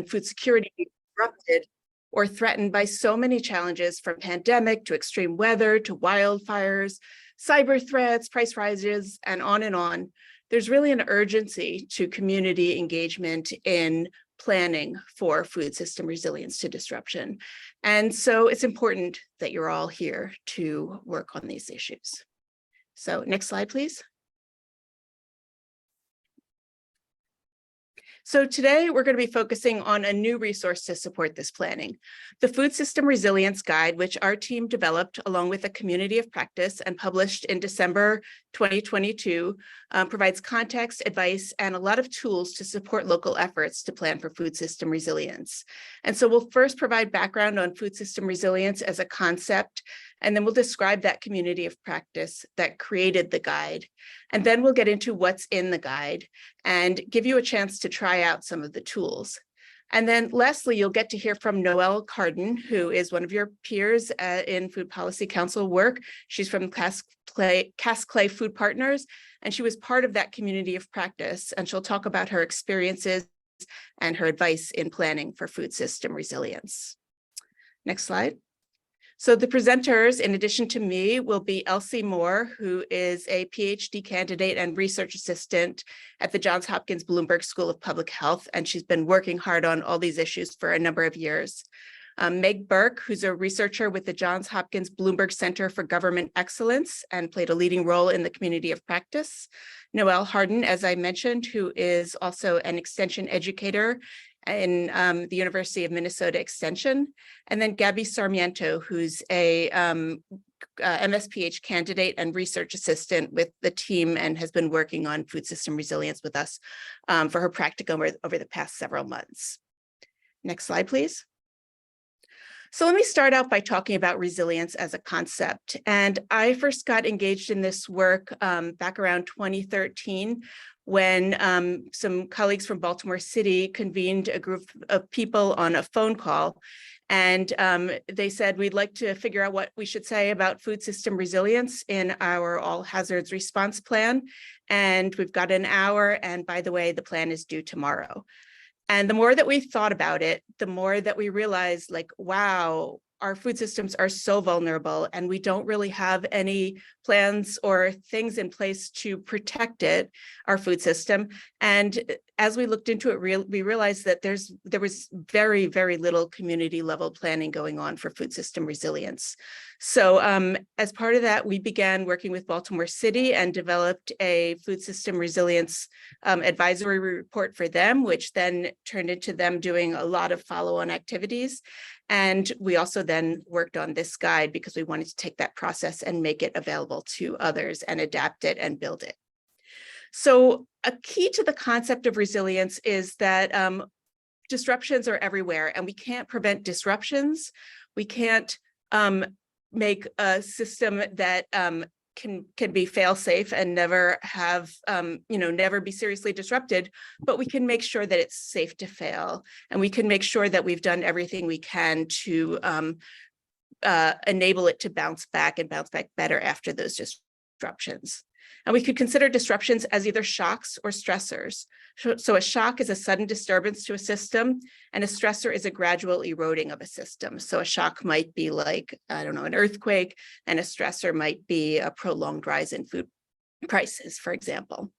food security be disrupted or threatened by so many challenges, from pandemic to extreme weather to wildfires, cyber threats, price rises, and on, there's really an urgency to community engagement in planning for food system resilience to disruption. And so it's important that you're all here to work on these issues. So next slide, please. So today we're going to be focusing on a new resource to support this planning. The Food System Resilience Guide, which our team developed along with a community of practice and published in December 2022, provides context, advice, and a lot of tools to support local efforts to plan for food system resilience. And so we'll first provide background on food system resilience as a concept, and then we'll describe that community of practice that created the guide. And then we'll get into what's in the guide and give you a chance to try out some of the tools. And then lastly, you'll get to hear from Noelle Carden, who is one of your peers in Food Policy Council work. She's from Cask Clay Food Partners, and she was part of that community of practice. And she'll talk about her experiences and her advice in planning for food system resilience. Next slide. So the presenters, in addition to me, will be Elsie Moore, who is a PhD candidate and research assistant at the Johns Hopkins Bloomberg School of Public Health, and she's been working hard on all these issues for a number of years. Meg Burke, who's a researcher with the Johns Hopkins Bloomberg Center for Government Excellence and played a leading role in the community of practice. Noelle Carden, as I mentioned, who is also an extension educator in the University of Minnesota Extension, and then Gabby Sarmiento, who's a MSPH candidate and research assistant with the team and has been working on food system resilience with us for her practicum over the past several months. Next slide, please. So let me start out by talking about resilience as a concept. And I first got engaged in this work back around 2013, when some colleagues from Baltimore City convened a group of people on a phone call. And they said, we'd like to figure out what we should say about food system resilience in our all hazards response plan. And we've got an hour. And by the way, the plan is due tomorrow. And the more that we thought about it, the more that we realized, like, wow, our food systems are so vulnerable and we don't really have any plans or things in place to protect it, our food system. And as we looked into it, we realized that there was very, very little community level planning going on for food system resilience. So as part of that, we began working with Baltimore City and developed a food system resilience advisory report for them, which then turned into them doing a lot of follow-on activities. And we also then worked on this guide because we wanted to take that process and make it available to others and adapt it and build it. So a key to the concept of resilience is that disruptions are everywhere and we can't prevent disruptions. We can't make a system that can be fail-safe and never have, never be seriously disrupted, but we can make sure that it's safe to fail. And we can make sure that we've done everything we can to enable it to bounce back and bounce back better after those disruptions. And we could consider disruptions as either shocks or stressors. So a shock is a sudden disturbance to a system, and a stressor is a gradual eroding of a system. So a shock might be like, an earthquake, and a stressor might be a prolonged rise in food prices, for example.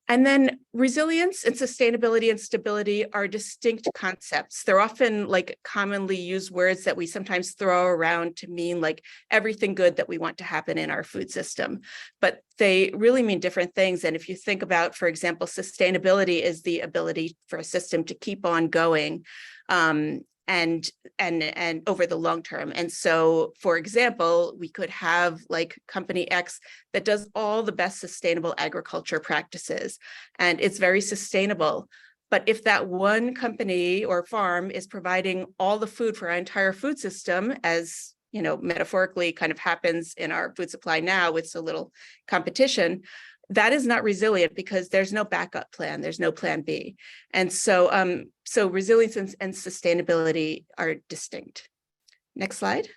And then resilience and sustainability and stability are distinct concepts. They're often like commonly used words that we sometimes throw around to mean like everything good that we want to happen in our food system, but they really mean different things. And if you think about, for example, sustainability is the ability for a system to keep on going and over the long term. And so, for example, we could have like company X that does all the best sustainable agriculture practices, and it's very sustainable. But if that one company or farm is providing all the food for our entire food system, as metaphorically kind of happens in our food supply now with so little competition, that is not resilient because there's no backup plan, there's no plan B. And so, so resilience and sustainability are distinct. Next slide.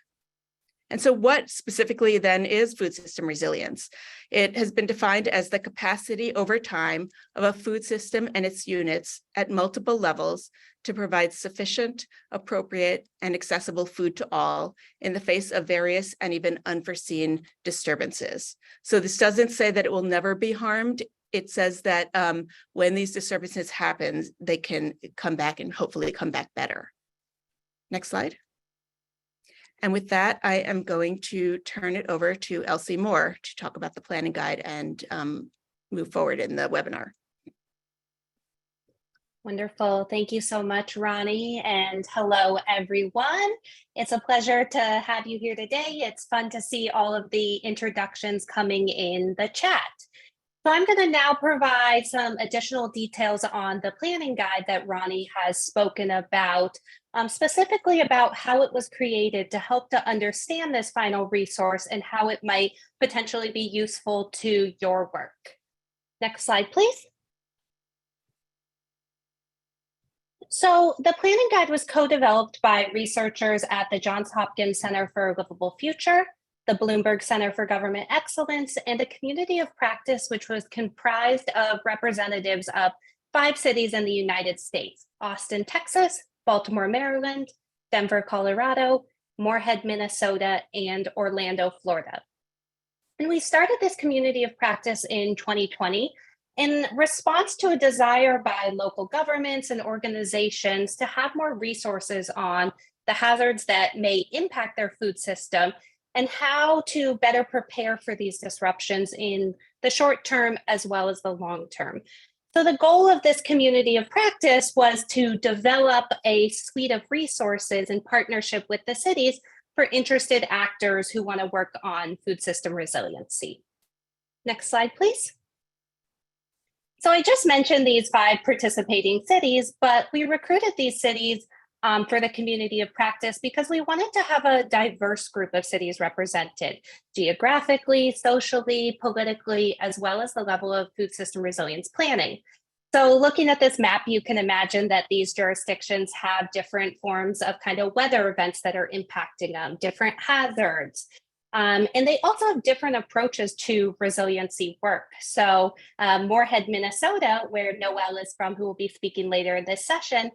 And so what specifically then is food system resilience? It has been defined as the capacity over time of a food system and its units at multiple levels to provide sufficient, appropriate, and accessible food to all in the face of various and even unforeseen disturbances. So this doesn't say that it will never be harmed. It says that when these disturbances happen, they can come back and hopefully come back better. Next slide. And with that, I am going to turn it over to Elsie Moore to talk about the planning guide and move forward in the webinar. Wonderful. Thank you so much, Ronnie. And hello, everyone. It's a pleasure to have you here today. It's fun to see all of the introductions coming in the chat. So I'm going to now provide some additional details on the planning guide that Ronnie has spoken about, specifically about how it was created to help to understand this final resource and how it might potentially be useful to your work. Next slide, please. So the planning guide was co-developed by researchers at the Johns Hopkins Center for a Livable Future, the Bloomberg Center for Government Excellence, and a community of practice which was comprised of representatives of 5 cities in the United States: Austin, Texas, Baltimore, Maryland, Denver, Colorado, Moorhead, Minnesota, and Orlando, Florida. And we started this community of practice in 2020 in response to a desire by local governments and organizations to have more resources on the hazards that may impact their food system and how to better prepare for these disruptions in the short term as well as the long term. So the goal of this community of practice was to develop a suite of resources in partnership with the cities for interested actors who want to work on food system resiliency. Next slide, please. So I just mentioned these 5 participating cities, but we recruited these cities for the community of practice because we wanted to have a diverse group of cities represented geographically, socially, politically, as well as the level of food system resilience planning. So looking at this map, you can imagine that these jurisdictions have different forms of kind of weather events that are impacting them, different hazards. And they also have different approaches to resiliency work. So Moorhead, Minnesota, where Noelle is from, who will be speaking later in this session,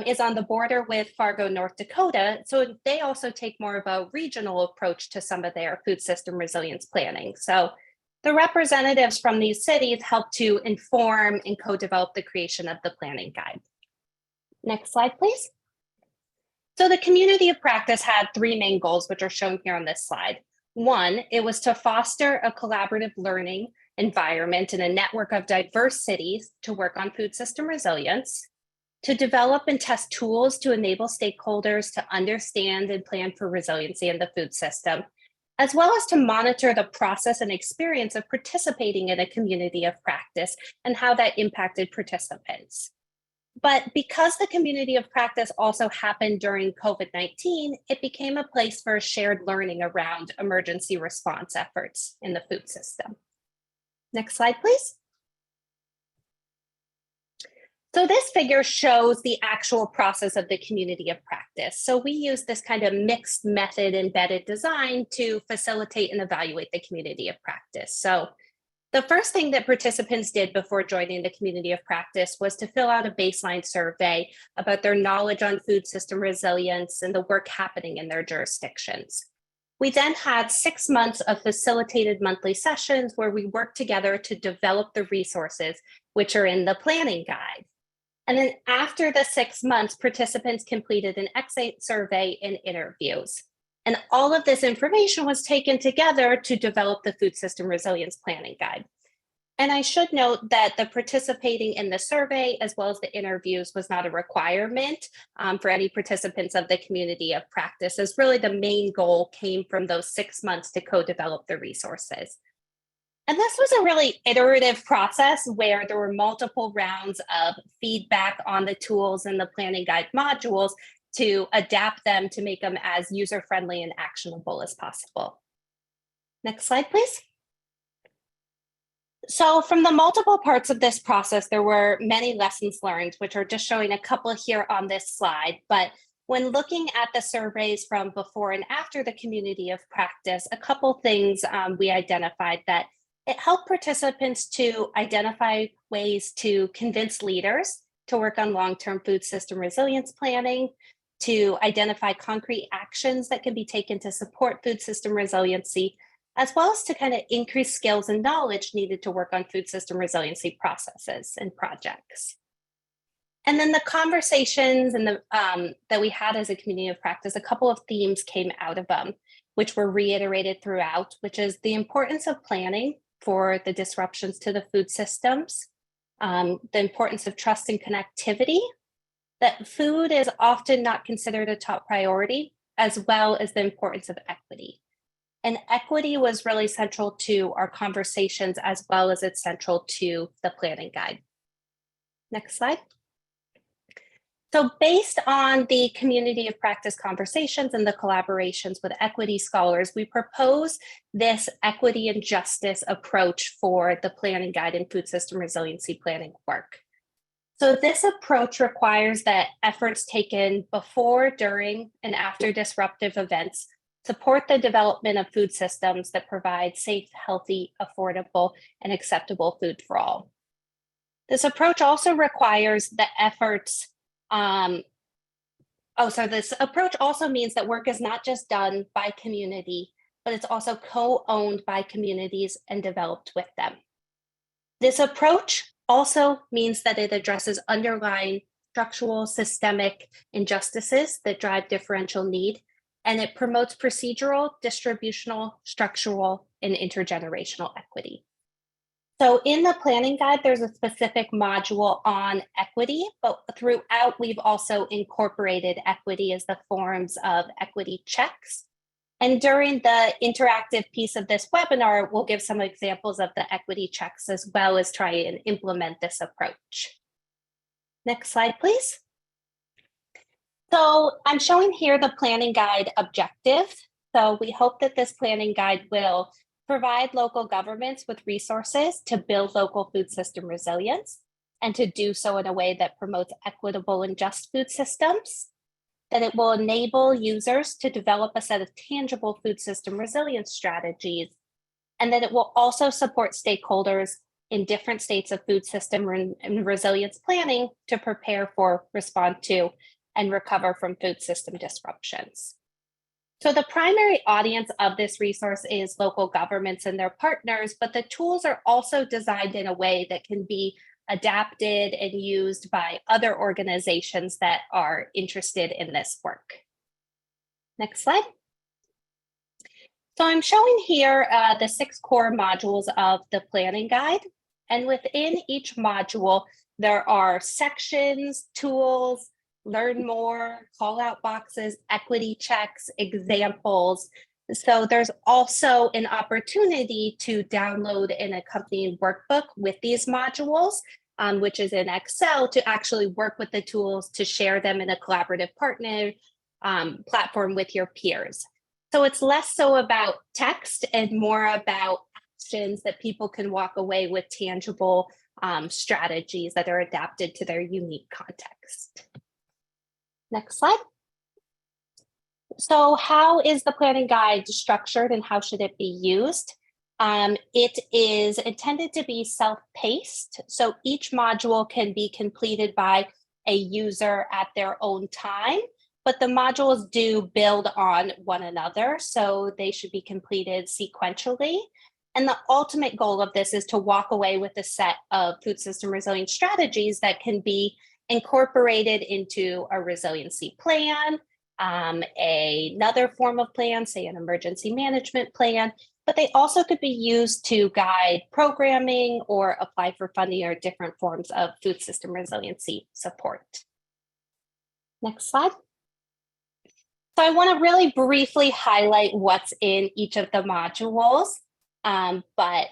is on the border with Fargo, North Dakota. So they also take more of a regional approach to some of their food system resilience planning. So the representatives from these cities help to inform and co-develop the creation of the planning guide. Next slide, please. So the community of practice had 3 main goals, which are shown here on this slide. 1, it was to foster a collaborative learning environment in a network of diverse cities to work on food system resilience, to develop and test tools to enable stakeholders to understand and plan for resiliency in the food system, as well as to monitor the process and experience of participating in a community of practice and how that impacted participants. But because the community of practice also happened during COVID-19, it became a place for shared learning around emergency response efforts in the food system. Next slide, please. So this figure shows the actual process of the community of practice. So we use this kind of mixed method embedded design to facilitate and evaluate the community of practice. So the first thing that participants did before joining the community of practice was to fill out a baseline survey about their knowledge on food system resilience and the work happening in their jurisdictions. We then had 6 months of facilitated monthly sessions where we worked together to develop the resources, which are in the planning guide. And then after the 6 months, participants completed an exit survey and interviews. And all of this information was taken together to develop the Food System Resilience Planning Guide. And I should note that the participating in the survey as well as the interviews was not a requirement for any participants of the community of practice, as really the main goal came from those 6 months to co-develop the resources. And this was a really iterative process where there were multiple rounds of feedback on the tools and the planning guide modules to adapt them to make them as user-friendly and actionable as possible. Next slide, please. So from the multiple parts of this process, there were many lessons learned, which are just showing a couple here on this slide. But When looking at the surveys from before and after the community of practice, a couple things we identified that it helped participants to identify ways to convince leaders to work on long-term food system resilience planning, to identify concrete actions that can be taken to support food system resiliency, as well as to kind of increase skills and knowledge needed to work on food system resiliency processes and projects. And then the conversations and that we had as a community of practice, a couple of themes came out of them, which were reiterated throughout, which is the importance of planning for the disruptions to the food systems, the importance of trust and connectivity, that food is often not considered a top priority, as well as the importance of equity. And equity was really central to our conversations, as well as it's central to the planning guide. Next slide. So based on the community of practice conversations and the collaborations with equity scholars, we propose this equity and justice approach for the planning guide and food system resiliency planning work. So this approach requires that efforts taken before, during, and after disruptive events support the development of food systems that provide safe, healthy, affordable, and acceptable food for all. This approach also requires the efforts this approach also means that work is not just done by community, but it's also co-owned by communities and developed with them. This approach also means that it addresses underlying structural, systemic injustices that drive differential need, and it promotes procedural, distributional, structural, and intergenerational equity. So in the planning guide, there's a specific module on equity, but throughout we've also incorporated equity as the forms of equity checks. And during the interactive piece of this webinar, we'll give some examples of the equity checks as well as try and implement this approach. Next slide, please. So I'm showing here the planning guide objectives. So we hope that this planning guide will provide local governments with resources to build local food system resilience and to do so in a way that promotes equitable and just food systems, that it will enable users to develop a set of tangible food system resilience strategies, and that it will also support stakeholders in different states of food system and resilience planning to prepare for, respond to, and recover from food system disruptions. So the primary audience of this resource is local governments and their partners, but the tools are also designed in a way that can be adapted and used by other organizations that are interested in this work. Next slide. So I'm showing here the 6 core modules of the planning guide. And within each module, there are sections, tools, learn more, call out boxes, equity checks, examples. So there's also an opportunity to download an accompanying workbook with these modules, which is in Excel, to actually work with the tools to share them in a collaborative partner platform with your peers. So it's less so about text and more about actions that people can walk away with tangible strategies that are adapted to their unique context. Next slide. So how is the planning guide structured and how should it be used? It is intended to be self-paced. So each module can be completed by a user at their own time, but the modules do build on one another. So they should be completed sequentially. And the ultimate goal of this is to walk away with a set of food system resilience strategies that can be incorporated into a resiliency plan, another form of plan, say an emergency management plan, but they also could be used to guide programming or apply for funding or different forms of food system resiliency support. Next slide. So I want to really briefly highlight what's in each of the modules, but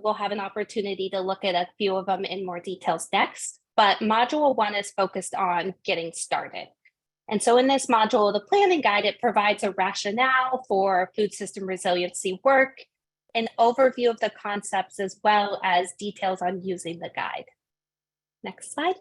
we'll have an opportunity to look at a few of them in more details next. But module 1 is focused on getting started. And so in this module of the planning guide, it provides a rationale for food system resiliency work, an overview of the concepts, as well as details on using the guide. Next slide.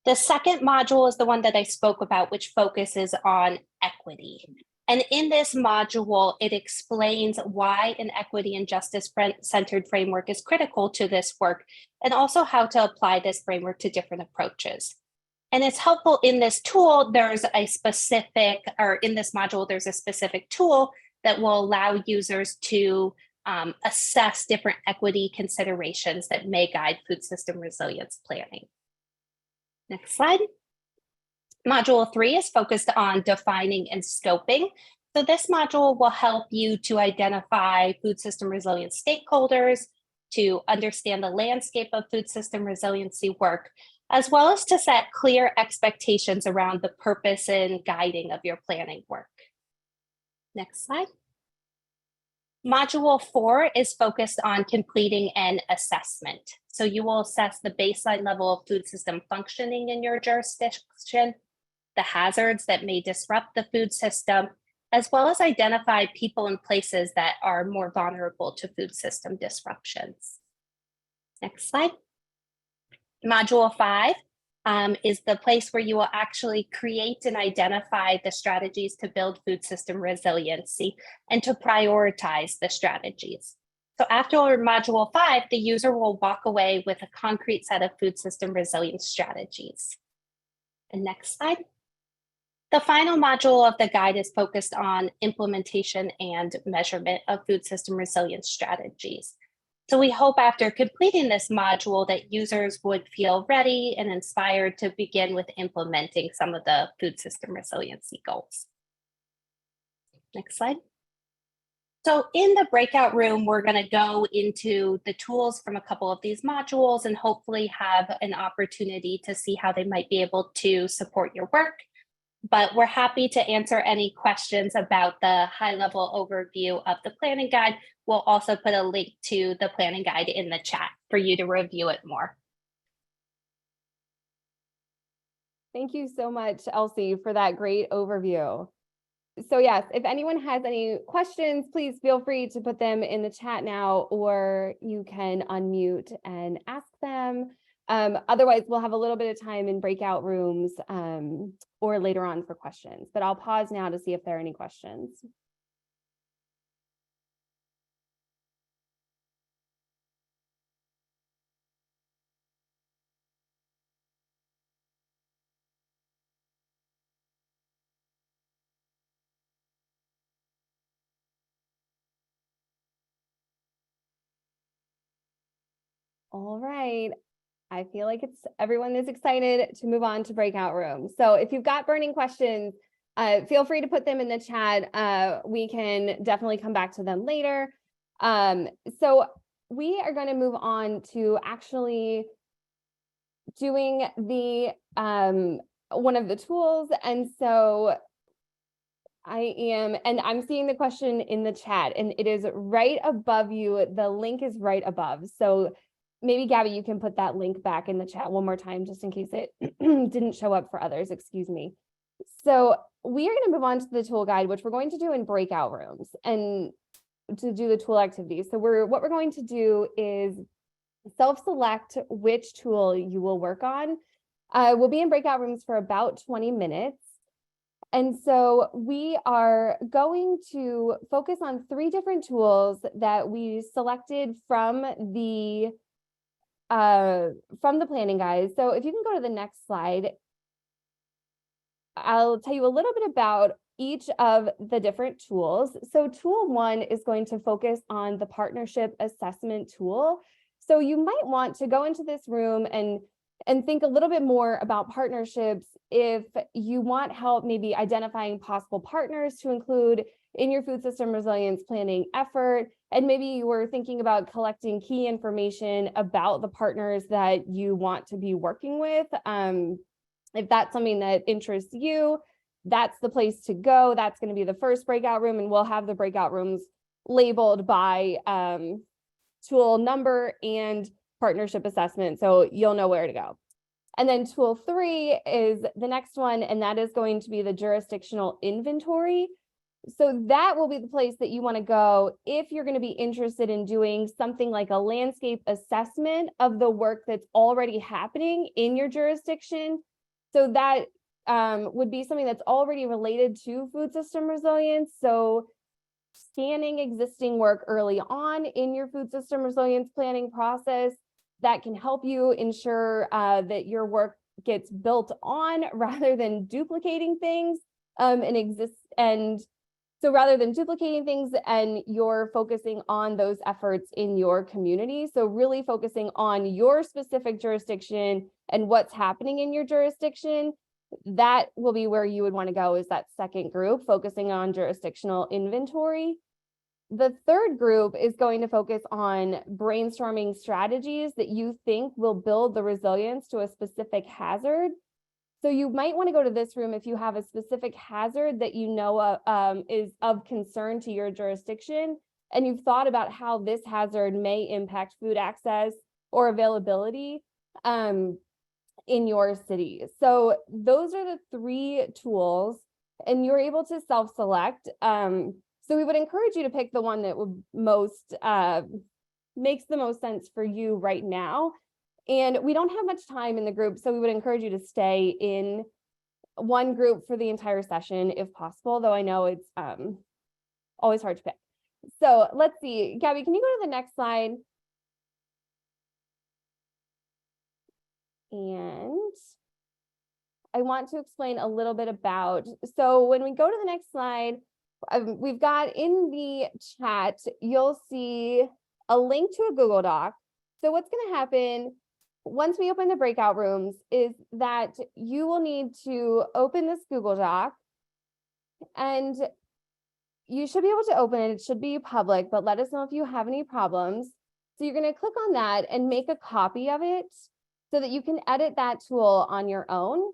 The second module is the one that I spoke about, which focuses on equity. And in this module, it explains why an equity and justice-centered framework is critical to this work, and also how to apply this framework to different approaches. And it's helpful in this tool, there's a specific, or in this module, there's a specific tool that will allow users to assess different equity considerations that may guide food system resilience planning. Next slide. Module 3 is focused on defining and scoping. So this module will help you to identify food system resilience stakeholders, to understand the landscape of food system resiliency work, as well as to set clear expectations around the purpose and guiding of your planning work. Next slide. Module 4 is focused on completing an assessment. So you will assess the baseline level of food system functioning in your jurisdiction, the hazards that may disrupt the food system, as well as identify people and places that are more vulnerable to food system disruptions. Next slide. Module 5 is the place where you will actually create and identify the strategies to build food system resiliency and to prioritize the strategies. So after module 5, the user will walk away with a concrete set of food system resilience strategies. And next slide. The final module of the guide is focused on implementation and measurement of food system resilience strategies. So we hope after completing this module that users would feel ready and inspired to begin with implementing some of the food system resiliency goals. Next slide. So in the breakout room, we're going to go into the tools from a couple of these modules and hopefully have an opportunity to see how they might be able to support your work. But we're happy to answer any questions about the high-level overview of the planning guide. We'll also put a link to the planning guide in the chat for you to review it more. Thank you so much, Elsie, for that great overview. So yes, if anyone has any questions, please feel free to put them in the chat now, or you can unmute and ask them. Otherwise, we'll have a little bit of time in breakout rooms or later on for questions, but I'll pause now to see if there are any questions. All right. I feel like everyone is excited to move on to breakout rooms. So if you've got burning questions, feel free to put them in the chat. We can definitely come back to them later. So we are going to move on to actually doing the one of the tools. And so I'm seeing the question in the chat, and it is right above you. The link is right above. So maybe Gabby, you can put that link back in the chat one more time, just in case it didn't show up for others, excuse me. So we are going to move on to the tool guide, which we're going to do in breakout rooms and to do the tool activities. So what we're going to do is self-select which tool you will work on. We'll be in breakout rooms for about 20 minutes. And so we are going to focus on 3 different tools that we selected from the planning guide. So if you can go to the next slide, I'll tell you a little bit about each of the different tools. So tool 1 is going to focus on the partnership assessment tool. So you might want to go into this room and think a little bit more about partnerships if you want help maybe identifying possible partners to include in your food system resilience planning effort. And maybe you were thinking about collecting key information about the partners that you want to be working with. If that's something that interests you, that's the place to go. That's going to be the first breakout room, and we'll have the breakout rooms labeled by tool number and partnership assessment, so you'll know where to go. And then tool 3 is the next one, and that is going to be the jurisdictional inventory. So that will be the place that you want to go if you're going to be interested in doing something like a landscape assessment of the work that's already happening in your jurisdiction So that would be something that's already related to food system resilience. So scanning existing work early on in your food system resilience planning process that can help you ensure that your work gets built on rather than duplicating things and so rather than duplicating things, and you're focusing on those efforts in your community. So really focusing on your specific jurisdiction and what's happening in your jurisdiction, that will be where you would want to go, is that second group, focusing on jurisdictional inventory. The third group is going to focus on brainstorming strategies that you think will build the resilience to a specific hazard. So you might want to go to this room if you have a specific hazard that you know is of concern to your jurisdiction, and you've thought about how this hazard may impact food access or availability in your city. So those are the 3 tools, and you're able to self-select. So we would encourage you to pick the one that would most makes the most sense for you right now. And we don't have much time in the group, so we would encourage you to stay in one group for the entire session if possible, though I know it's always hard to pick. So let's see, Gabby, can you go to the next slide? And I want to explain a little bit about, so when we go to the next slide, we've got in the chat, you'll see a link to a Google Doc. So what's going to happen once we open the breakout rooms is that you will need to open this Google Doc, and you should be able to open it. It should be public, but let us know if you have any problems. So you're going to click on that and make a copy of it so that you can edit that tool on your own.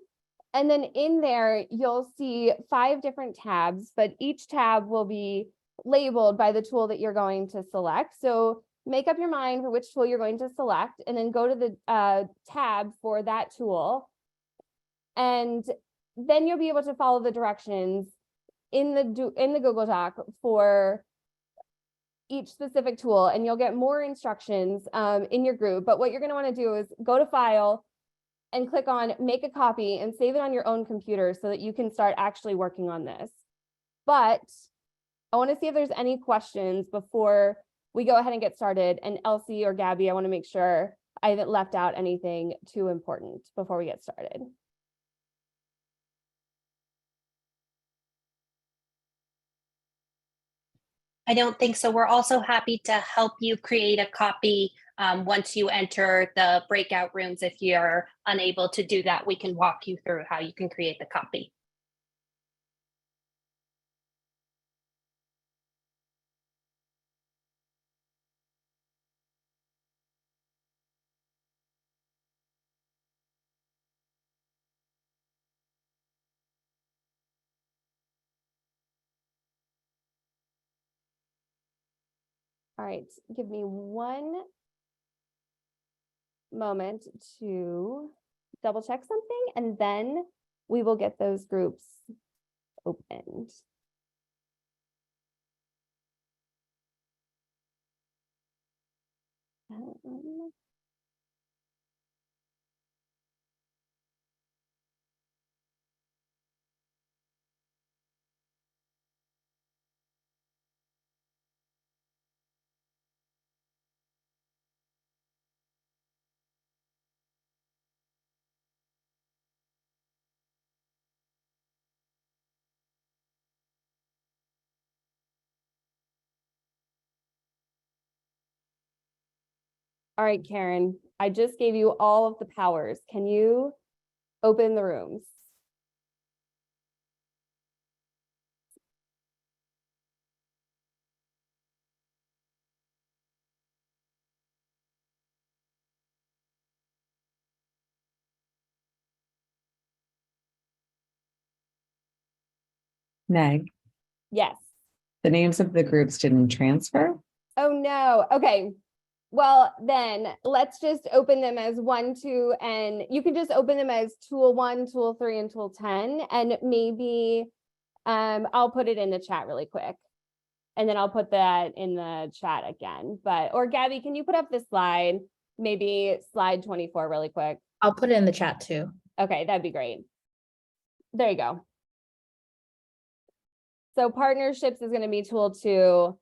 And then in there, you'll see 5 different tabs, but each tab will be labeled by the tool that you're going to select. So make up your mind for which tool you're going to select, and then go to the tab for that tool. And then you'll be able to follow the directions in the Google Doc for each specific tool, and you'll get more instructions in your group. But what you're going to want to do is go to File and click on Make a Copy and save it on your own computer so that you can start actually working on this. But I want to see if there's any questions before we go ahead and get started. And Elsie or Gabby, I want to make sure I haven't left out anything too important before we get started. I don't think so. We're also happy to help you create a copy once you enter the breakout rooms. If you're unable to do that, we can walk you through how you can create the copy. All right, give me one moment to double check something, and then we will get those groups opened. All right, Karen, I just gave you all of the powers. Can you open the rooms? Meg, Yes. the names of the groups didn't transfer? Oh, no. Okay. Well, then let's just open them as 1, 2, and you can just open them as tool 1, tool 3, and tool 10. And maybe I'll put it in the chat really quick. And then I'll put that in the chat again. Or Gabby, can you put up the slide? Maybe slide 24 really quick. I'll put it in the chat too. Okay, that'd be great. There you go. So partnerships is going to be tool 2.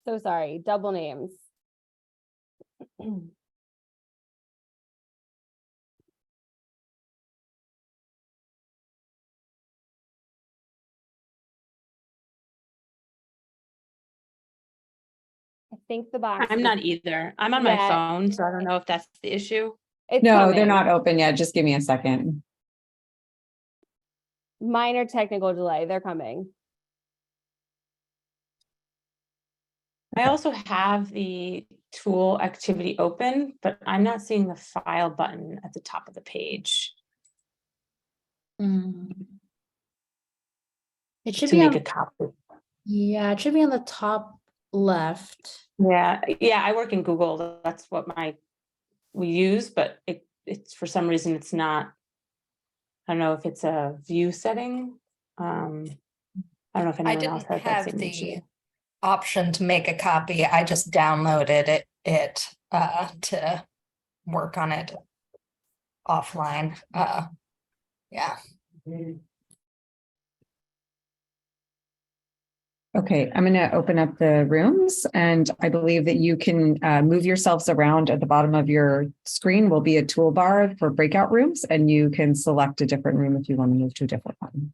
So sorry, double names. I think the box. I'm is- not either. I'm on my Yeah. phone, so I don't know if that's the issue. It's No, coming. they're not open yet. Just give me a second. Minor technical delay. They're coming. I also have the tool activity open, but I'm not seeing the file button at the top of the page It should to be make a on, copy. yeah, it should be on the top left. Yeah, I work in Google. That's what we use, but it's for some reason it's not. I don't know if it's a view setting. I don't know if I anyone else didn't has that have same the issue. option to make a copy. I just downloaded it to work on it offline. Yeah. Okay, I'm going to open up the rooms, and I believe that you can move yourselves around. At the bottom of your screen will be a toolbar for breakout rooms, and you can select a different room if you want to move to a different one.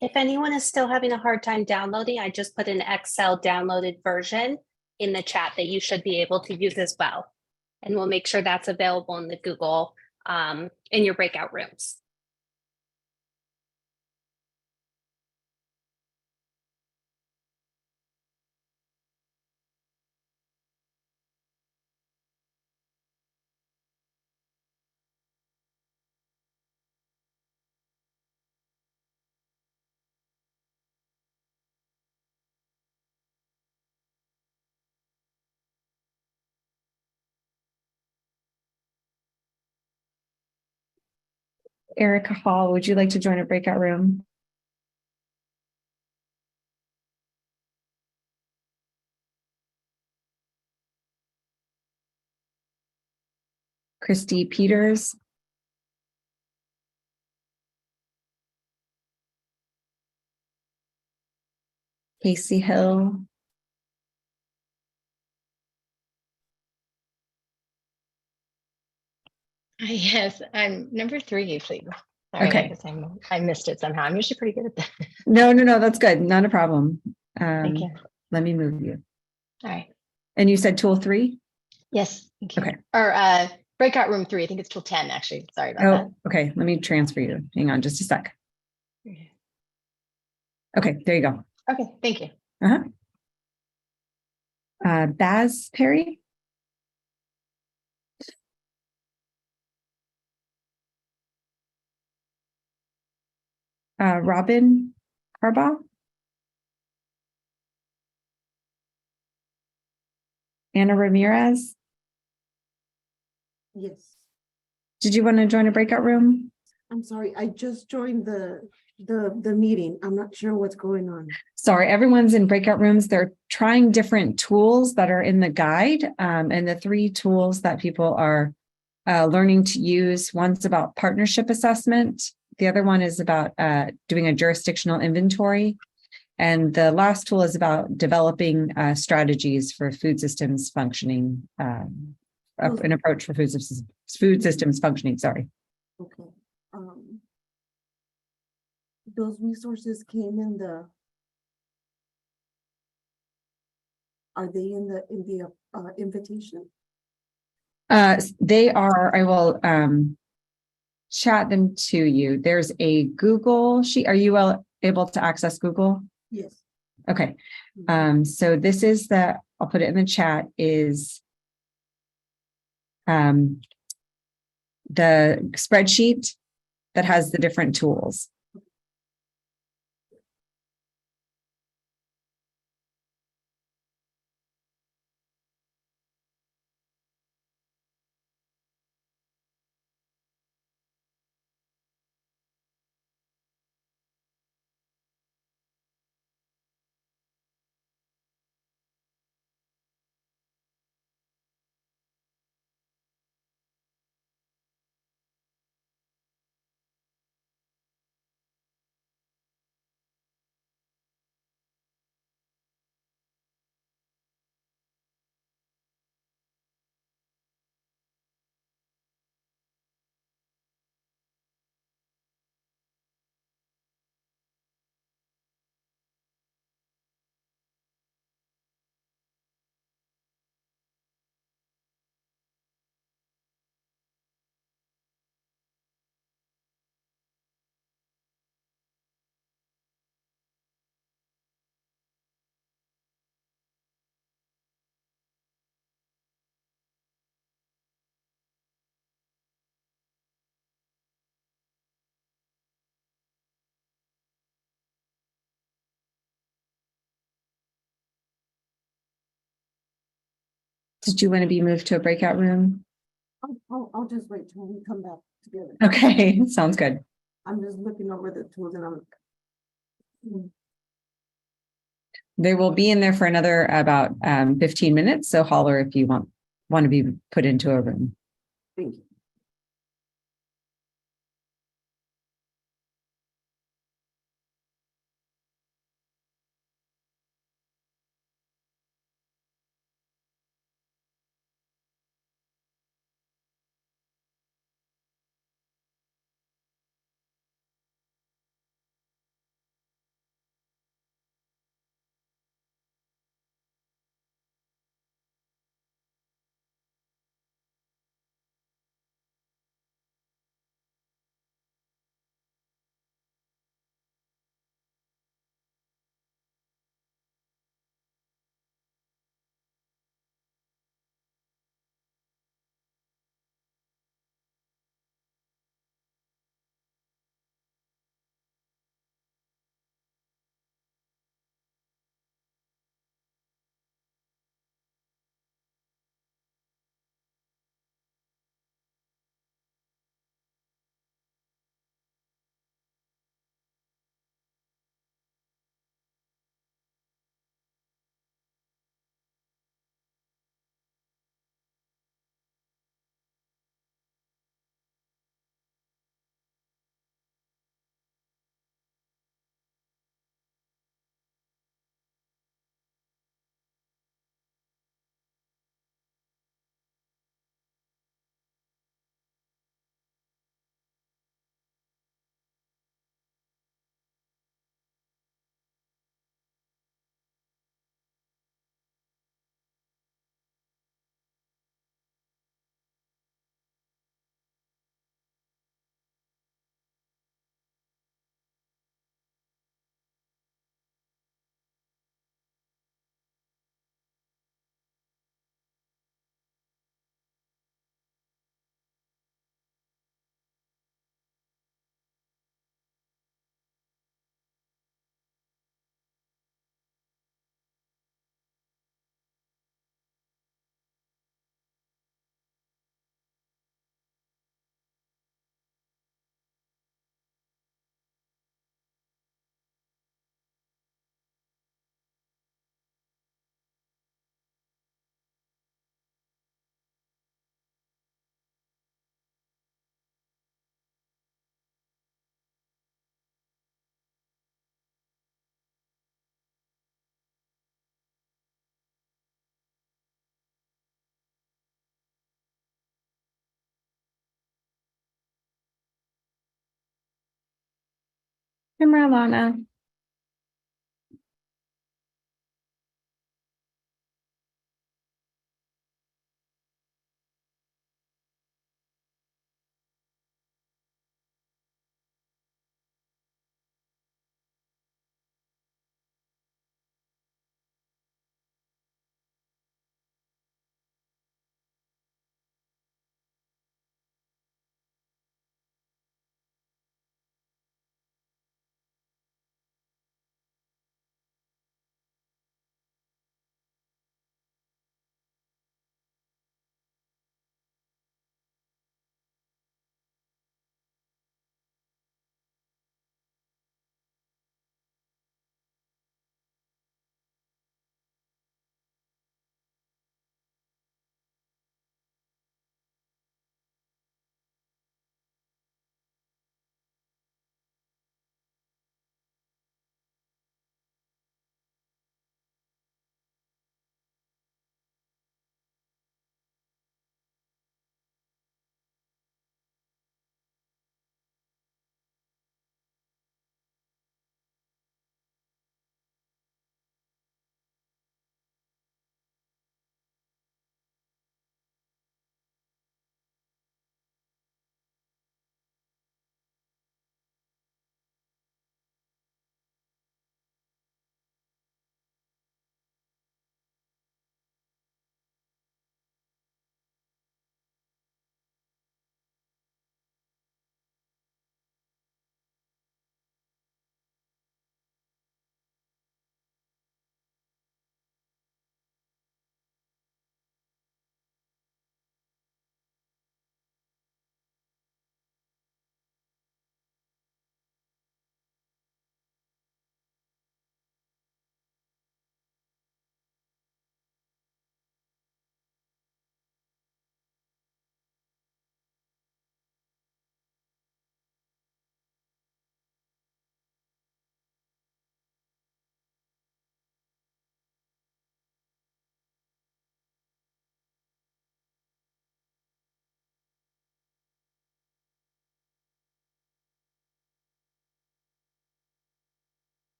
If anyone is still having a hard time downloading, I just put an Excel downloaded version in the chat that you should be able to use as well. And we'll make sure that's available in the Google in your breakout rooms. Erica Hall, would you like to join a breakout room? Christy Peters. Casey Hill. Yes, I'm number 3, please. Sorry, Okay. I guess I missed it somehow. I'm usually pretty good at that. No, that's good. Not a problem. Thank you. Let me move you. All right. And you said tool 3? Yes, thank you. Okay. Or breakout room 3. I think it's till 10, actually. Sorry about Oh, okay. Let me transfer you. Hang on just a sec. that. Okay, there you go. Okay, thank you. Baz Perry. Robin Harbaugh. Anna Ramirez. Yes, Did you want to join a breakout room? I'm sorry, I just joined the meeting. I'm not sure what's going on. Sorry, everyone's in breakout rooms. They're trying different tools that are in the guide. And the 3 tools that people are learning to use. One's about partnership assessment. The other one is about doing a jurisdictional inventory. And the last tool is about developing strategies for food systems functioning, an approach for food systems functioning, sorry. Okay. Those resources came in are they in the invitation? They are, I will chat them to you. There's a Google sheet. Are you able to access Google? Yes. Okay. So this is I'll put it in the chat, is the spreadsheet that has the different tools. Did you want to be moved to a breakout room? I'll just wait till we come back together. Okay, sounds good. I'm just looking over the tools and I'm. They will be in there for another about 15 minutes. So holler if you want to be put into a room. Thank you. Hi, Marlana.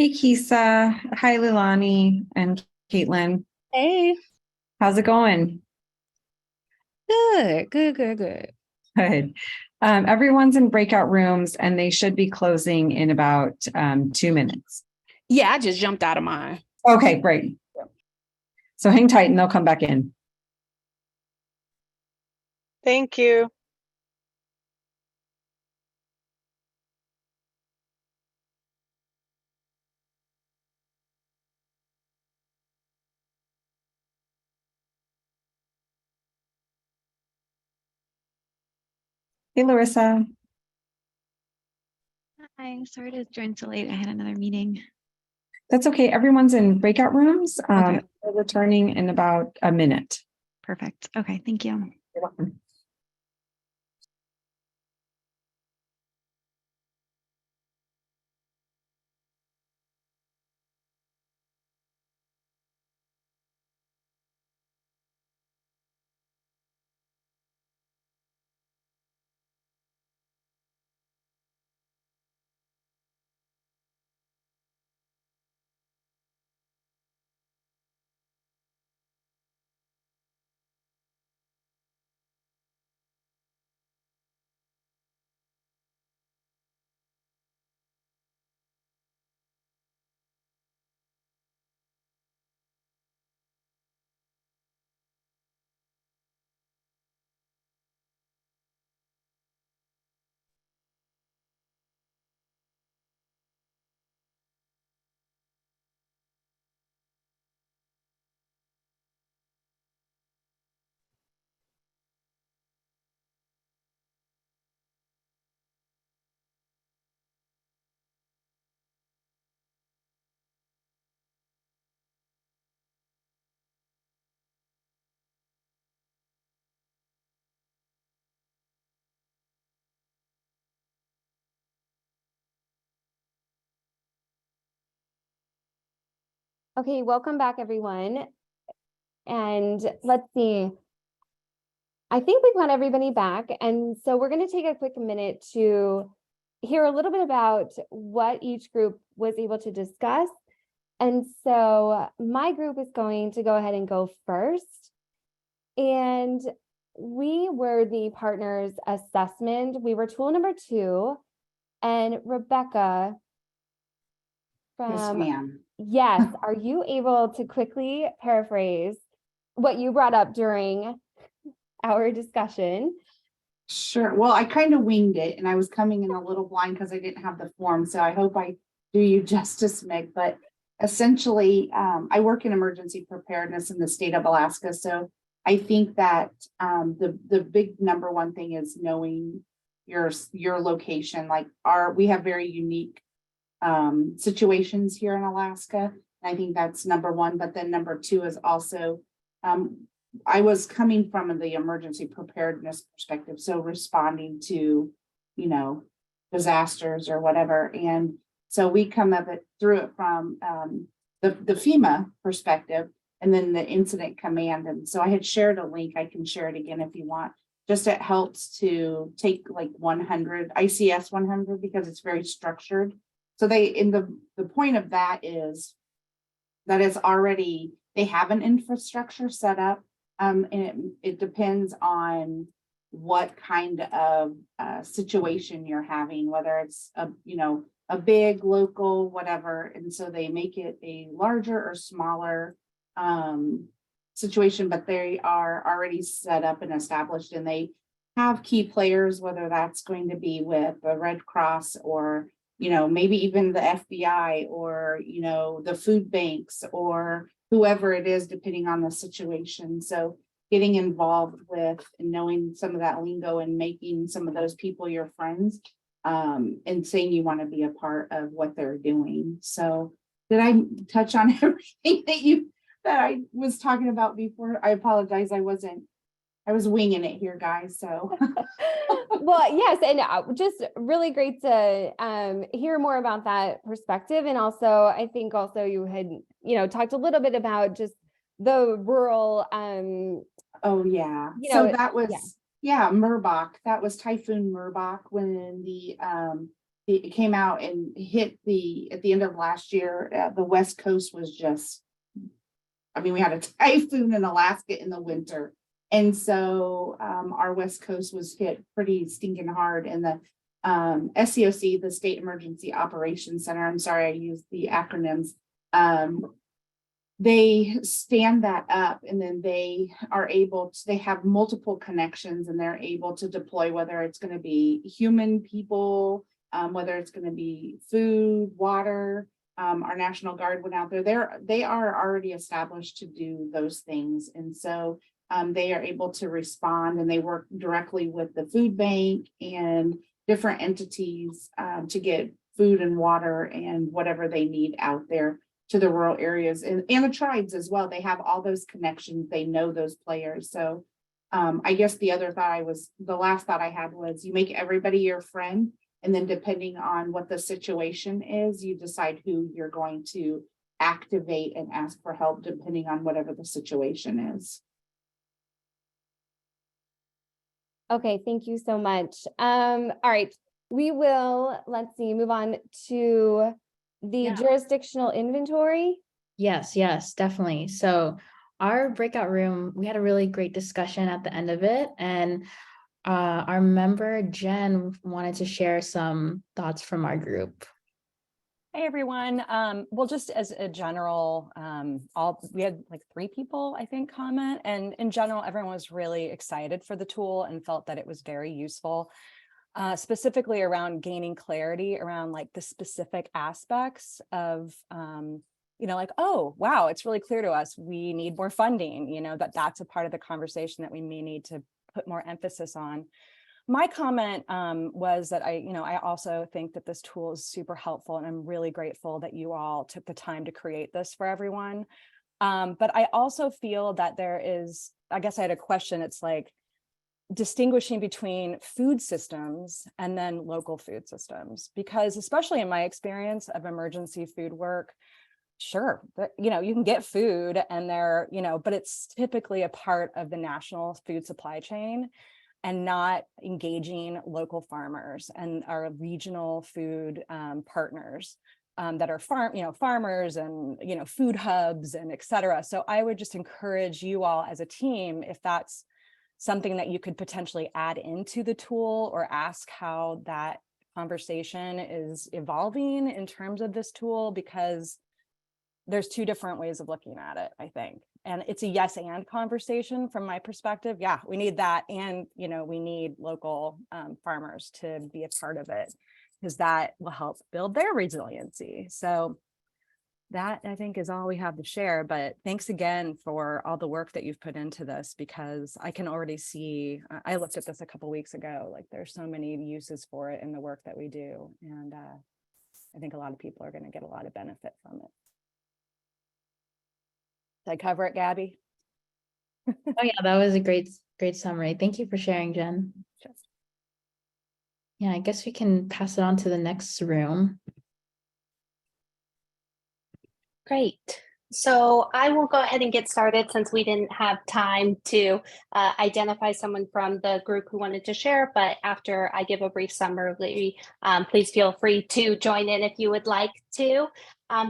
Hey, Kisa. Hi, Lilani and Caitlin. Hey, How's it going? good. Good. Everyone's in breakout rooms and they should be closing in about 2 minutes. Yeah, I just jumped out of mine. Okay, great. So hang tight and they'll come back in. Thank you. Hey, Larissa. Hi, sorry to join so late. I had another meeting. That's okay. Everyone's in breakout rooms. Okay. We're returning in about a minute. Perfect. Okay, thank you. You're welcome. Okay, welcome back, everyone. And let's see. I think we've got everybody back. And so we're going to take a quick minute to hear a little bit about what each group was able to discuss. And so my group is going to go ahead and go first. And we were the partners assessment. We were tool number 2. And Rebecca from Yes, are you able to quickly paraphrase what you brought up during our discussion? Sure. Well, I kind of winged it and I was coming in a little blind because I didn't have the form. So I hope I do you justice, Meg. But essentially, I work in emergency preparedness in the state of Alaska. So I think that the big number one thing is knowing your location. Like we have very unique situations here in Alaska. I think that's number one. But then number 2 is also I was coming from the emergency preparedness perspective, so responding to, disasters or whatever. And so we come through it from the FEMA perspective and then the incident command. And so I had shared a link. I can share it again if you want. Just it helps to take like 100 ICS 100 because it's very structured. So the point of that is that it's already, they have an infrastructure set up. And it depends on what kind of situation you're having, whether it's a big local, whatever. And so they make it a larger or smaller situation, but they are already set up and established, and they have key players, whether that's going to be with the Red Cross or maybe even the FBI or the food banks or whoever it is, depending on the situation. So getting involved with and knowing some of that lingo and making some of those people your friends and saying you want to be a part of what they're doing. So did I touch on everything that I was talking about before? I apologize. I was winging it here, guys. So well, yes, and just really great to hear more about that perspective. And also, I think also you had, talked a little bit about just the rural. Oh yeah. So that was Merbok. That was Typhoon Merbok when the it came out and hit at the end of last year, the West Coast was just, I mean, we had a typhoon in Alaska in the winter. And so our West Coast was hit pretty stinking hard, and the SEOC, the State Emergency Operations Center, I'm sorry, I used the acronyms. They stand that up, and then they have multiple connections, and they're able to deploy, whether it's going to be human people, whether it's going to be food, water. Our National Guard went out there. They are already established to do those things. And so they are able to respond, and they work directly with the food bank and different entities to get food and water and whatever they need out there to the rural areas, and the tribes as well. They have all those connections. They know those players. So I guess the last thought I had was, you make everybody your friend, and then depending on what the situation is, you decide who you're going to activate and ask for help, depending on whatever the situation is. Okay, thank you so much. All right, we will, let's see, move on to the jurisdictional inventory. Yes, definitely. So our breakout room, we had a really great discussion at the end of it, and our member Jen wanted to share some thoughts from our group. Hey everyone. Well, just as a general, we had like 3 people, I think, comment, and in general, everyone was really excited for the tool and felt that it was very useful, specifically around gaining clarity around like the specific aspects of, like, oh, wow, it's really clear to us, we need more funding, that's a part of the conversation that we may need to put more emphasis on. My comment was that I also think that this tool is super helpful, and I'm really grateful that you all took the time to create this for everyone. But I also feel that there is, I guess I had a question. It's like distinguishing between food systems and then local food systems, because especially in my experience of emergency food work, sure, you can get food and but it's typically a part of the national food supply chain, and not engaging local farmers and our regional food partners that are farmers and, food hubs and et cetera. So I would just encourage you all as a team, if that's something that you could potentially add into the tool, or ask how that conversation is evolving in terms of this tool, because there's 2 different ways of looking at it, I think. And it's a yes and conversation from my perspective. Yeah, we need that. And, we need local farmers to be a part of it, because that will help build their resiliency. So that, I think, is all we have to share. But thanks again for all the work that you've put into this, because I can already see, I looked at this a couple weeks ago, like there's so many uses for it in the work that we do. And I think a lot of people are going to get a lot of benefit from it. Did I cover it, Gabby? Oh yeah, that was a great summary. Thank you for sharing, Jen. Sure. Yeah, I guess we can pass it on to the next room. Great. So I will go ahead and get started, since we didn't have time to identify someone from the group who wanted to share. But after I give a brief summary, please feel free to join in if you would like to.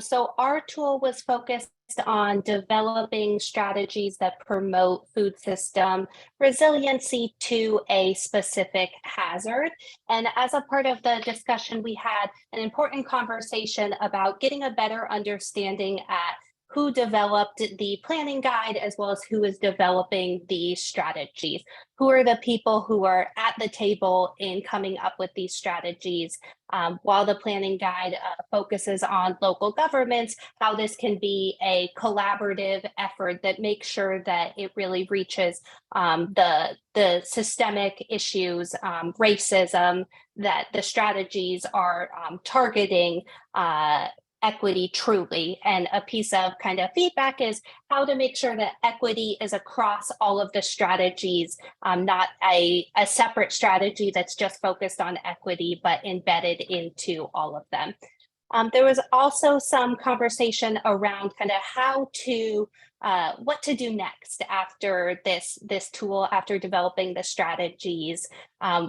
So our tool was focused on developing strategies that promote food system resiliency to a specific hazard. And as a part of the discussion, we had an important conversation about getting a better understanding at who developed the planning guide, as well as who is developing the strategies. Who are the people who are at the table in coming up with these strategies? While the planning guide focuses on local governments, how this can be a collaborative effort that makes sure that it really reaches the systemic issues, racism, that the strategies are targeting equity truly. And a piece of kind of feedback is how to make sure that equity is across all of the strategies, not a separate strategy that's just focused on equity, but embedded into all of them. There was also some conversation around kind of how to what to do next after this tool, after developing the strategies.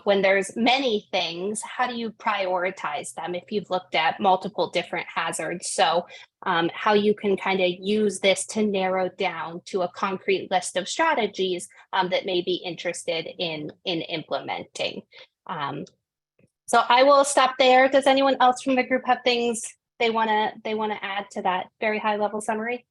When there's many things, how do you prioritize them if you've looked at multiple different hazards? So how you can kind of use this to narrow down to a concrete list of strategies that may be interested in implementing. So I will stop there. Does anyone else from the group have things they want to add to that very high level summary?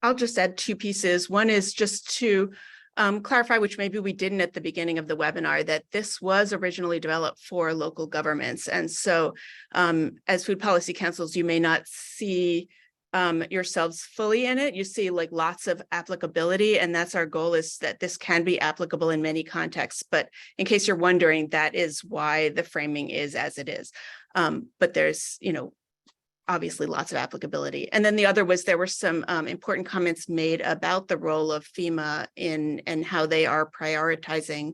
I'll just add two pieces. One is just to clarify, which maybe we didn't at the beginning of the webinar, that this was originally developed for local governments. And so as food policy councils, you may not see yourselves fully in it. You see like lots of applicability, and that's our goal, is that this can be applicable in many contexts. But in case you're wondering, that is why the framing is as it is. But there's, obviously lots of applicability. And then the other was, there were some important comments made about the role of FEMA and how they are prioritizing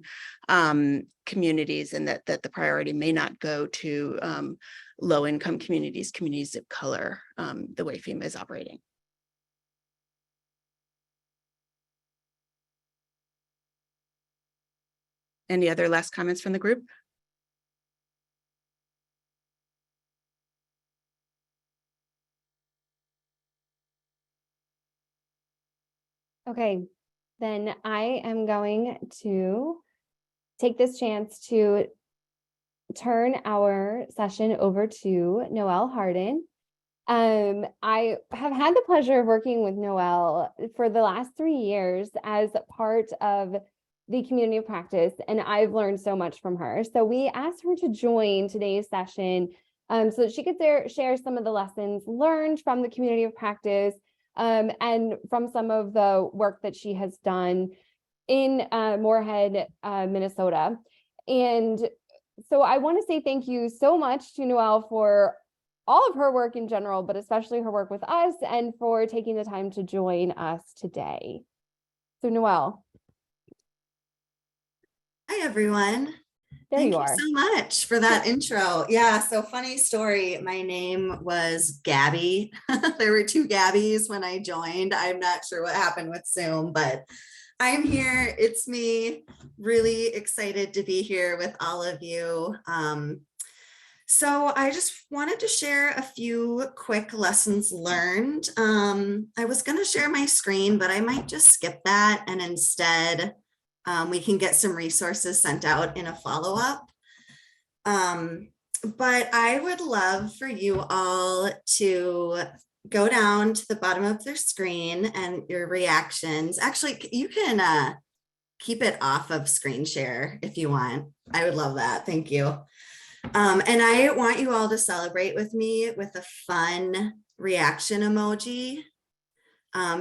communities, and that the priority may not go to low-income communities, communities of color, the way FEMA is operating. Any other last comments from the group? Okay, then I am going to take this chance to turn our session over to Noelle Hardin. I have had the pleasure of working with Noelle for the last 3 years as part of the community of practice, and I've learned so much from her. So we asked her to join today's session so that she could share some of the lessons learned from the community of practice, and from some of the work that she has done in Moorhead, Minnesota. And so I want to say thank you so much to Noelle for all of her work in general, but especially her work with us, and for taking the time to join us today. So Noelle. Hi, everyone. Thank you so much for that intro. Yeah, so funny story. My name was Gabby. There were 2 Gabbies when I joined. I'm not sure what happened with Zoom, but I'm here. It's me. Really excited to be here with all of you. So I just wanted to share a few quick lessons learned. I was going to share my screen, but I might just skip that, and instead we can get some resources sent out in a follow-up. But I would love for you all to go down to the bottom of their screen and your reactions. Actually, you can keep it off of screen share if you want. I would love that. Thank you. And I want you all to celebrate with me with a fun reaction emoji.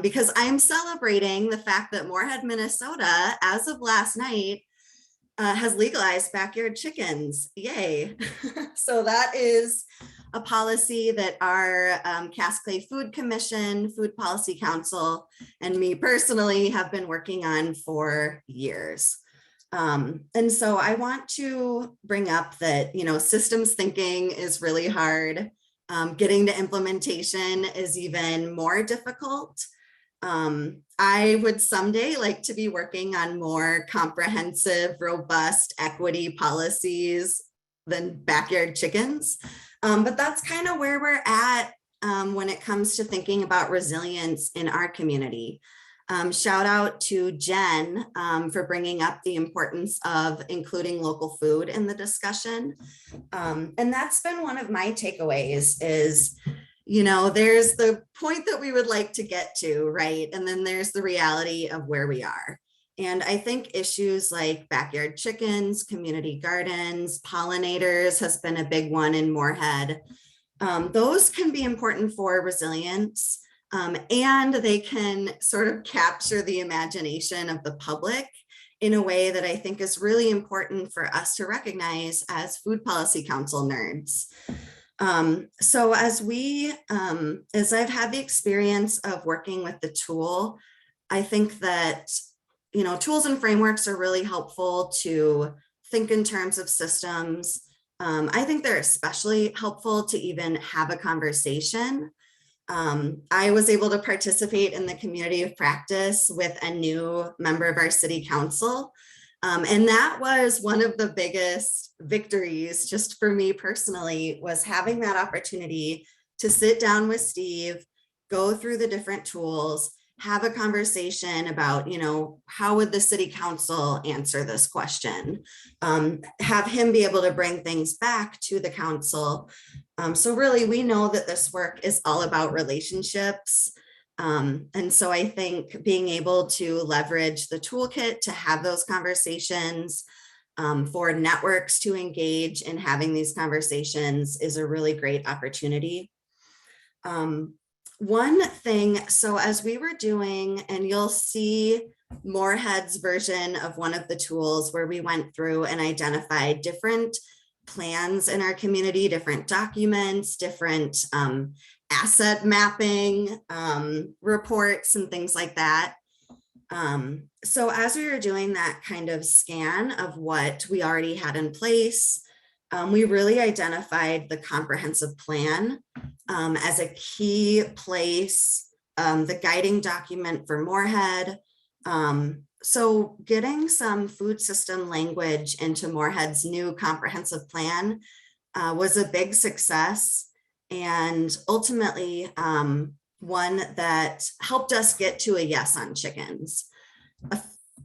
Because I'm celebrating the fact that Moorhead, Minnesota, as of last night, has legalized backyard chickens. Yay. So that is a policy that our Cass Clay Food Commission, Food Policy Council, and me personally have been working on for years. And so I want to bring up that, systems thinking is really hard. Getting to implementation is even more difficult. I would someday like to be working on more comprehensive, robust equity policies than backyard chickens. But that's kind of where we're at when it comes to thinking about resilience in our community. Shout out to Jen for bringing up the importance of including local food in the discussion. And that's been one of my takeaways is, there's the point that we would like to get to, right? And then there's the reality of where we are. And I think issues like backyard chickens, community gardens, pollinators has been a big one in Moorhead. Those can be important for resilience. And they can sort of capture the imagination of the public in a way that I think is really important for us to recognize as Food Policy Council nerds. So as I've had the experience of working with the tool, I think that, tools and frameworks are really helpful to think in terms of systems. I think they're especially helpful to even have a conversation. I was able to participate in the community of practice with a new member of our city council. And that was one of the biggest victories just for me personally, was having that opportunity to sit down with Steve, go through the different tools, have a conversation about, you know, how would the city council answer this question? Have him be able to bring things back to the council. So really, we know that this work is all about relationships. And so I think being able to leverage the toolkit to have those conversations, for networks to engage in having these conversations is a really great opportunity. One thing, so as we were doing, and you'll see Moorhead's version of one of the tools where we went through and identified different plans in our community, different documents, different asset mapping reports and things like that. So as we were doing that kind of scan of what we already had in place, we really identified the comprehensive plan as a key place, the guiding document for Moorhead. So getting some food system language into Moorhead's new comprehensive plan was a big success, and ultimately one that helped us get to a yes on chickens.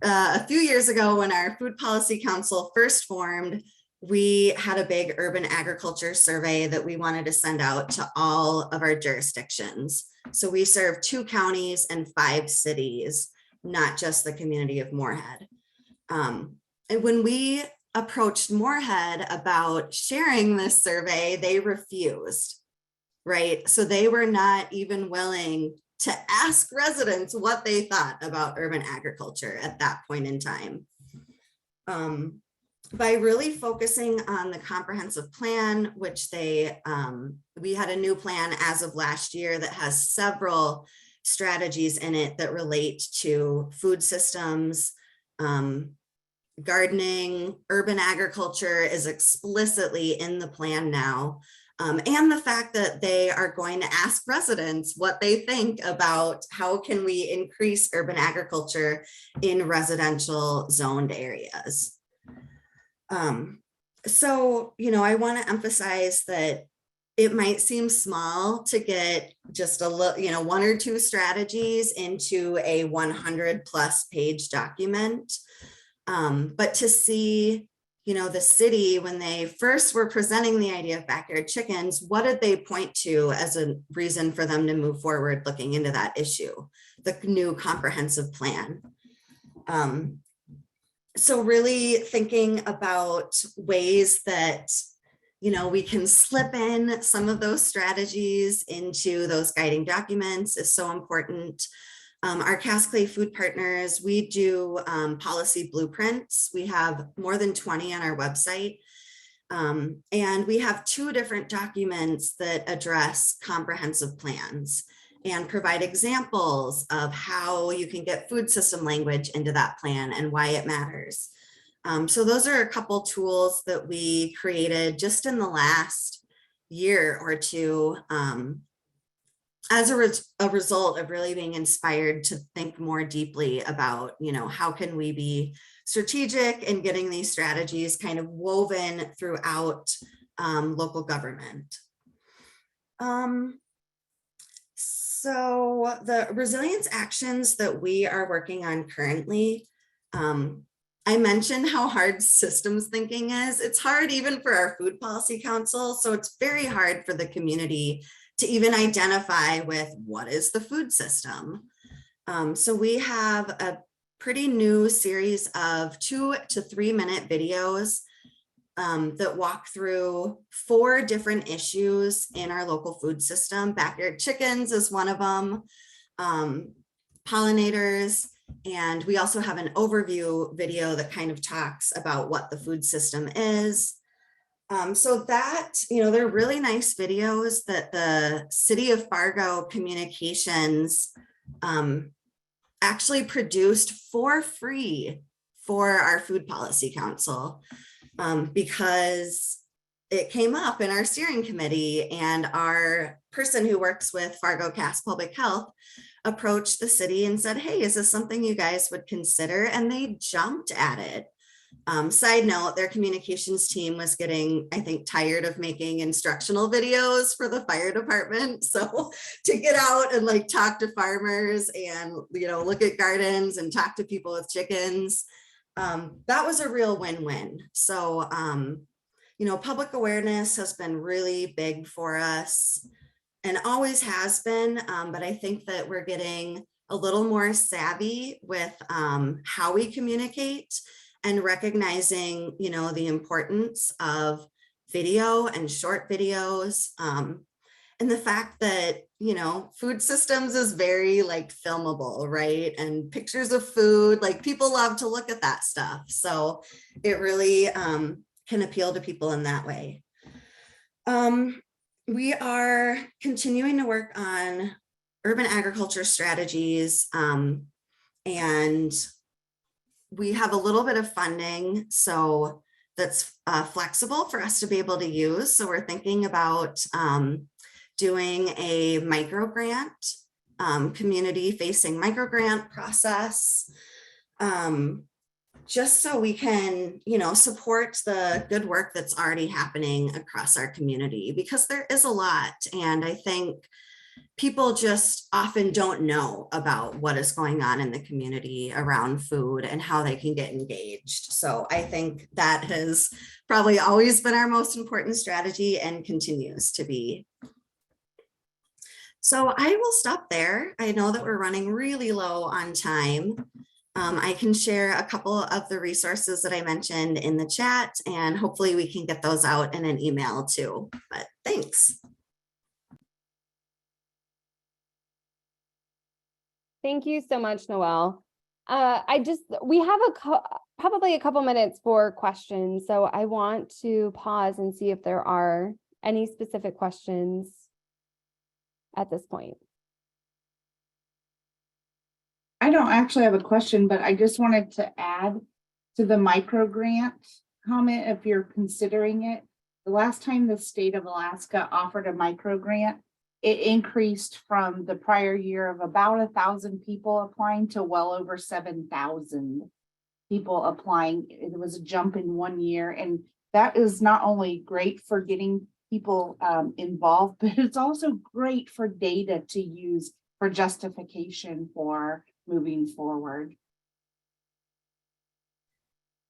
A few years ago, when our Food Policy Council first formed, we had a big urban agriculture survey that we wanted to send out to all of our jurisdictions. So we serve 2 counties and 5 cities, not just the community of Moorhead. And when we approached Moorhead about sharing this survey, they refused, right? So they were not even willing to ask residents what they thought about urban agriculture at that point in time. By really focusing on the comprehensive plan, which we had a new plan as of last year that has several strategies in it that relate to food systems, gardening, urban agriculture is explicitly in the plan now. And the fact that they are going to ask residents what they think about how can we increase urban agriculture in residential zoned areas. So, you know, I want to emphasize that it might seem small to get just a little, you know, 1 or 2 strategies into a 100+ page document. But to see, you know, the city, when they first were presenting the idea of backyard chickens, what did they point to as a reason for them to move forward looking into that issue? The new comprehensive plan. So really thinking about ways that, you know, we can slip in some of those strategies into those guiding documents is so important. Our Cass Clay Food Partners, we do policy blueprints. We have more than 20 on our website. And we have 2 different documents that address comprehensive plans and provide examples of how you can get food system language into that plan and why it matters. So those are a couple tools that we created just in the last year or 2 as a result of really being inspired to think more deeply about, you know, how can we be strategic in getting these strategies kind of woven throughout local government. So the resilience actions that we are working on currently, I mentioned how hard systems thinking is. It's hard even for our Food Policy Council. So it's very hard for the community to even identify with what is the food system. So we have a pretty new series of 2 to 3 minute videos that walk through 4 different issues in our local food system. Backyard chickens is one of them, pollinators, and we also have an overview video that kind of talks about what the food system is. So that, you know, they're really nice videos that the City of Fargo Communications actually produced for free for our Food Policy Council. because it came up in our steering committee, and our person who works with Fargo Cass Public Health approached the city and said, hey, is this something you guys would consider? And they jumped at it. Side note, their communications team was getting, I think, tired of making instructional videos for the fire department. So to get out and like talk to farmers and, you know, look at gardens and talk to people with chickens, that was a real win-win. So, you know, public awareness has been really big for us and always has been. But I think that we're getting a little more savvy with how we communicate and recognizing, you know, the importance of video and short videos. And the fact that, you know, food systems is very like filmable, right? And pictures of food, like people love to look at that stuff. So it really can appeal to people in that way. We are continuing to work on urban agriculture strategies, and we have a little bit of funding, so that's flexible for us to be able to use. So we're thinking about doing a micro grant, community facing micro grant process, just so we can, you know, support the good work that's already happening across our community, because there is a lot. And I think people just often don't know about what is going on in the community around food and how they can get engaged. So I think that has probably always been our most important strategy and continues to be. So I will stop there. I know that we're running really low on time. I can share a couple of the resources that I mentioned in the chat, and hopefully we can get those out in an email too, but thanks. Thank you so much, Noelle. We have probably a couple minutes for questions, so I want to pause and see if there are any specific questions at this point. I don't actually have a question, but I just wanted to add to the micro grant comment, if you're considering it. The last time the state of Alaska offered a micro grant, it increased from the prior year of about 1,000 people applying to well over 7,000 people applying. It was a jump in 1 year. And that is not only great for getting people involved, but it's also great for data to use for justification for moving forward.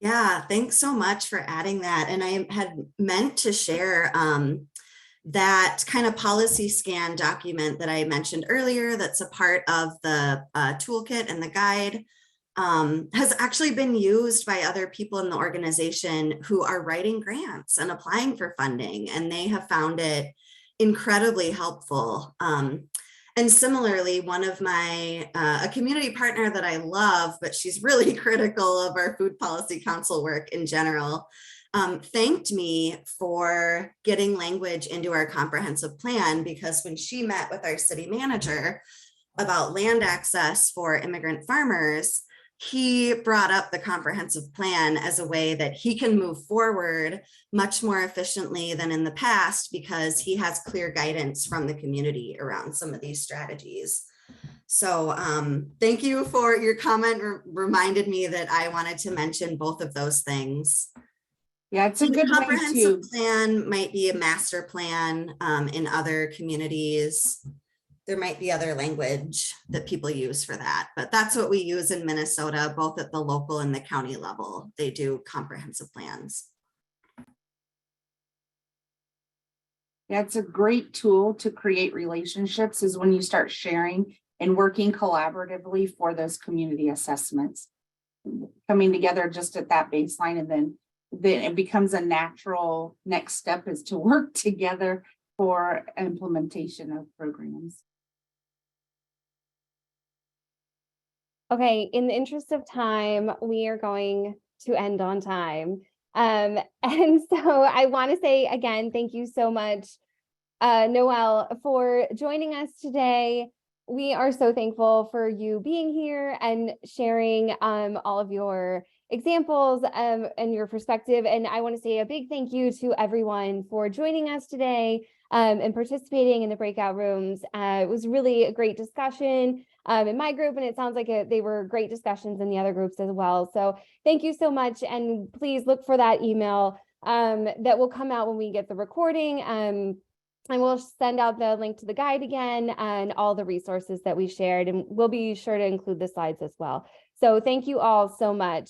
Yeah, thanks so much for adding that. And I had meant to share that kind of policy scan document that I mentioned earlier, that's a part of the toolkit and the guide, has actually been used by other people in the organization who are writing grants and applying for funding, and they have found it incredibly helpful. And similarly, one of my, a community partner that I love, but she's really critical of our Food Policy Council work in general, thanked me for getting language into our comprehensive plan, because when she met with our city manager about land access for immigrant farmers, he brought up the comprehensive plan as a way that he can move forward much more efficiently than in the past, because he has clear guidance from the community around some of these strategies. So thank you for your comment. Reminded me that I wanted to mention both of those things. Yeah, it's a good comprehensive plan might be a master plan in other communities. There might be other language that people use for that, but that's what we use in Minnesota, both at the local and the county level. They do comprehensive plans. Yeah, it's a great tool to create relationships, is when you start sharing and working collaboratively for those community assessments, coming together just at that baseline, and then it becomes a natural next step is to work together for implementation of programs. Okay, in the interest of time, we are going to end on time. And so I want to say again, thank you so much, Noelle, for joining us today. we are so thankful for you being here and sharing all of your examples and your perspective. And I want to say a big thank you to everyone for joining us today and participating in the breakout rooms. It was really a great discussion in my group, and it sounds like they were great discussions in the other groups as well. So thank you so much. And please look for that email that will come out when we get the recording. And we'll send out the link to the guide again and all the resources that we shared, and we'll be sure to include the slides as well. So thank you all so much.